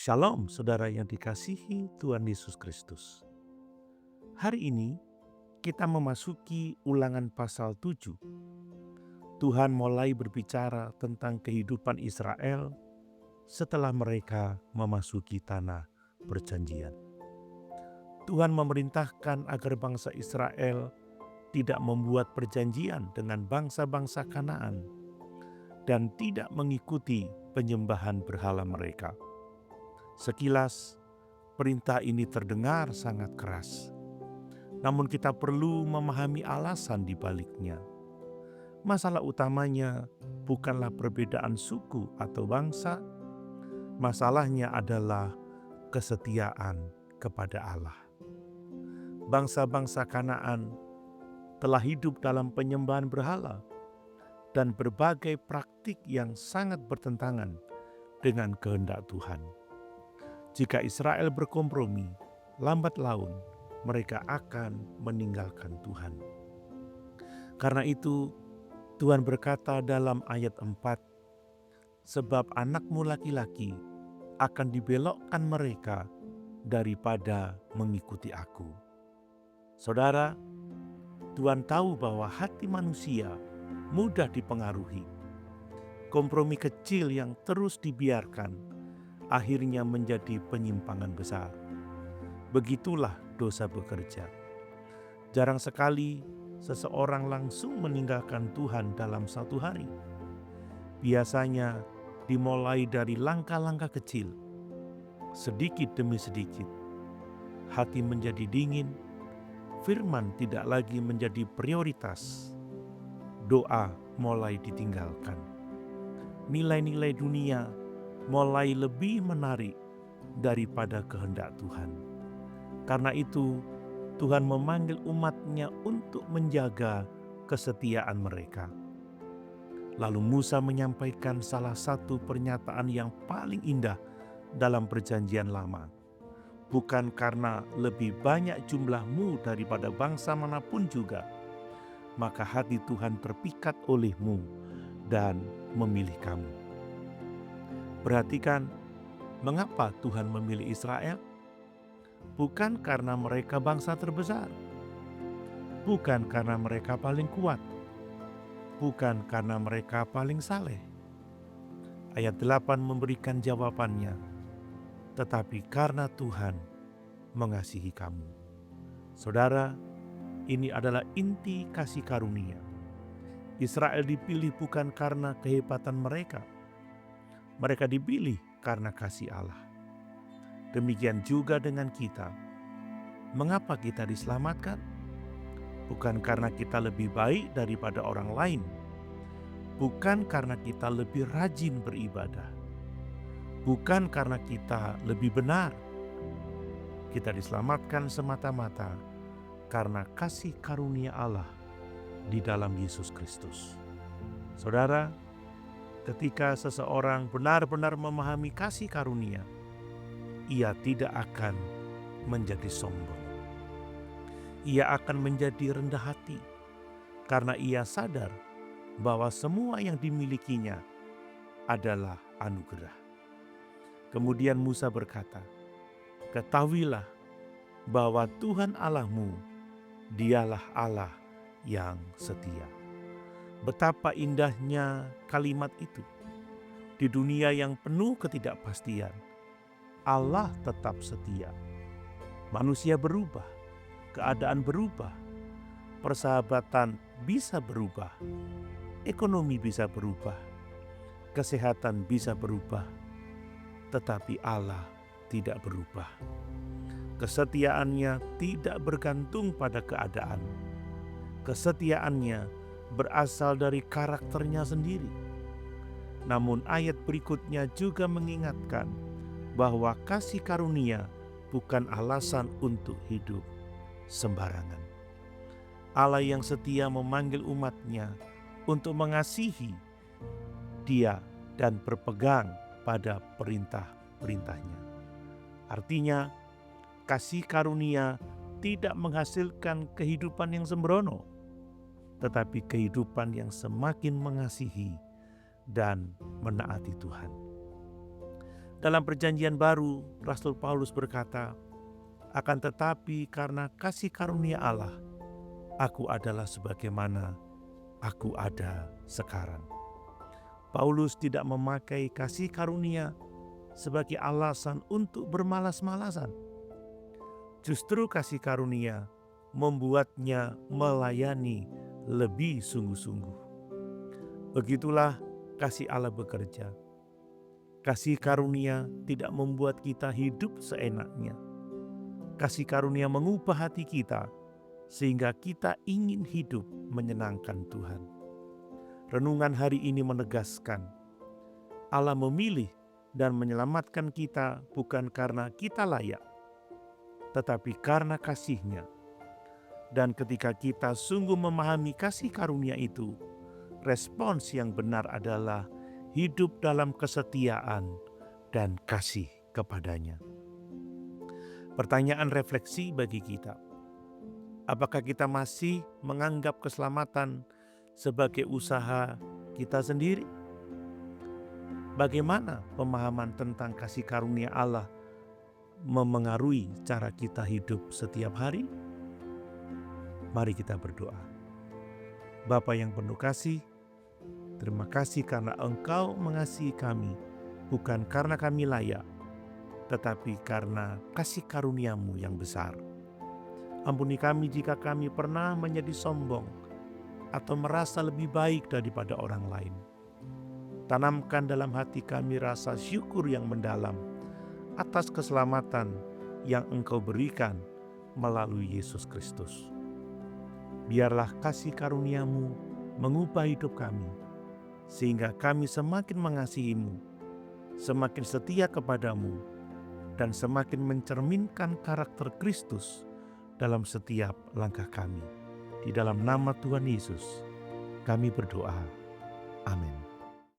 Shalom saudara yang dikasihi Tuhan Yesus Kristus. Hari ini kita memasuki Ulangan pasal 7. Tuhan mulai berbicara tentang kehidupan Israel setelah mereka memasuki tanah perjanjian. Tuhan memerintahkan agar bangsa Israel tidak membuat perjanjian dengan bangsa-bangsa Kanaan dan tidak mengikuti penyembahan berhala mereka. Sekilas, perintah ini terdengar sangat keras. Namun kita perlu memahami alasan di baliknya. Masalah utamanya bukanlah perbedaan suku atau bangsa. Masalahnya adalah kesetiaan kepada Allah. Bangsa-bangsa Kanaan telah hidup dalam penyembahan berhala dan berbagai praktik yang sangat bertentangan dengan kehendak Tuhan. Jika Israel berkompromi, lambat laun mereka akan meninggalkan Tuhan. Karena itu, Tuhan berkata dalam ayat 4, "Sebab anakmu laki-laki akan dibelokkan mereka daripada mengikuti aku." Saudara, Tuhan tahu bahwa hati manusia mudah dipengaruhi. Kompromi kecil yang terus dibiarkan akhirnya menjadi penyimpangan besar. Begitulah dosa bekerja. Jarang sekali seseorang langsung meninggalkan Tuhan dalam satu hari. Biasanya dimulai dari langkah-langkah kecil. Sedikit demi sedikit, hati menjadi dingin, firman tidak lagi menjadi prioritas, doa mulai ditinggalkan. Nilai-nilai dunia mulai lebih menarik daripada kehendak Tuhan. Karena itu, Tuhan memanggil umat-Nya untuk menjaga kesetiaan mereka. Lalu Musa menyampaikan salah satu pernyataan yang paling indah dalam perjanjian lama. Bukan karena lebih banyak jumlahmu daripada bangsa manapun juga, maka hati Tuhan terpikat olehmu dan memilih kamu. Perhatikan, mengapa Tuhan memilih Israel? Bukan karena mereka bangsa terbesar, bukan karena mereka paling kuat, bukan karena mereka paling saleh. Ayat 8 memberikan jawabannya, tetapi karena Tuhan mengasihi kamu. Saudara, ini adalah inti kasih karunia. Israel dipilih bukan karena kehebatan mereka. Mereka dipilih karena kasih Allah. Demikian juga dengan kita. Mengapa kita diselamatkan? Bukan karena kita lebih baik daripada orang lain. Bukan karena kita lebih rajin beribadah. Bukan karena kita lebih benar. Kita diselamatkan semata-mata karena kasih karunia Allah di dalam Yesus Kristus. Saudara, ketika seseorang benar-benar memahami kasih karunia, ia tidak akan menjadi sombong. Ia akan menjadi rendah hati karena ia sadar bahwa semua yang dimilikinya adalah anugerah. Kemudian Musa berkata, "Ketahuilah bahwa Tuhan Allahmu, Dialah Allah yang setia." Betapa indahnya kalimat itu. Di dunia yang penuh ketidakpastian, Allah tetap setia. Manusia berubah, keadaan berubah, persahabatan bisa berubah, ekonomi bisa berubah, kesehatan bisa berubah, tetapi Allah tidak berubah. Kesetiaannya tidak bergantung pada keadaan. Kesetiaannya berasal dari karakternya sendiri. Namun ayat berikutnya juga mengingatkan bahwa kasih karunia bukan alasan untuk hidup sembarangan. Allah yang setia memanggil umat-Nya untuk mengasihi Dia dan berpegang pada perintah-perintahnya. Artinya, kasih karunia tidak menghasilkan kehidupan yang sembrono, tetapi kehidupan yang semakin mengasihi dan menaati Tuhan. Dalam perjanjian baru, Rasul Paulus berkata, "Akan tetapi karena kasih karunia Allah, aku adalah sebagaimana aku ada sekarang." Paulus tidak memakai kasih karunia sebagai alasan untuk bermalas-malasan. Justru kasih karunia membuatnya melayani lebih sungguh-sungguh. Begitulah kasih Allah bekerja. Kasih karunia tidak membuat kita hidup seenaknya. Kasih karunia mengubah hati kita sehingga kita ingin hidup menyenangkan Tuhan. Renungan hari ini menegaskan, Allah memilih dan menyelamatkan kita bukan karena kita layak, tetapi karena kasih-Nya. Dan ketika kita sungguh memahami kasih karunia itu, respons yang benar adalah hidup dalam kesetiaan dan kasih kepadanya. Pertanyaan refleksi bagi kita, apakah kita masih menganggap keselamatan sebagai usaha kita sendiri? Bagaimana pemahaman tentang kasih karunia Allah memengaruhi cara kita hidup setiap hari? Mari kita berdoa. Bapa yang penuh kasih, terima kasih karena Engkau mengasihi kami, bukan karena kami layak, tetapi karena kasih karunia-Mu yang besar. Ampuni kami jika kami pernah menjadi sombong atau merasa lebih baik daripada orang lain. Tanamkan dalam hati kami rasa syukur yang mendalam atas keselamatan yang Engkau berikan melalui Yesus Kristus. Biarlah kasih karunia-Mu mengubah hidup kami, sehingga kami semakin mengasihi-Mu, semakin setia kepadamu, dan semakin mencerminkan karakter Kristus dalam setiap langkah kami. Di dalam nama Tuhan Yesus, kami berdoa. Amin.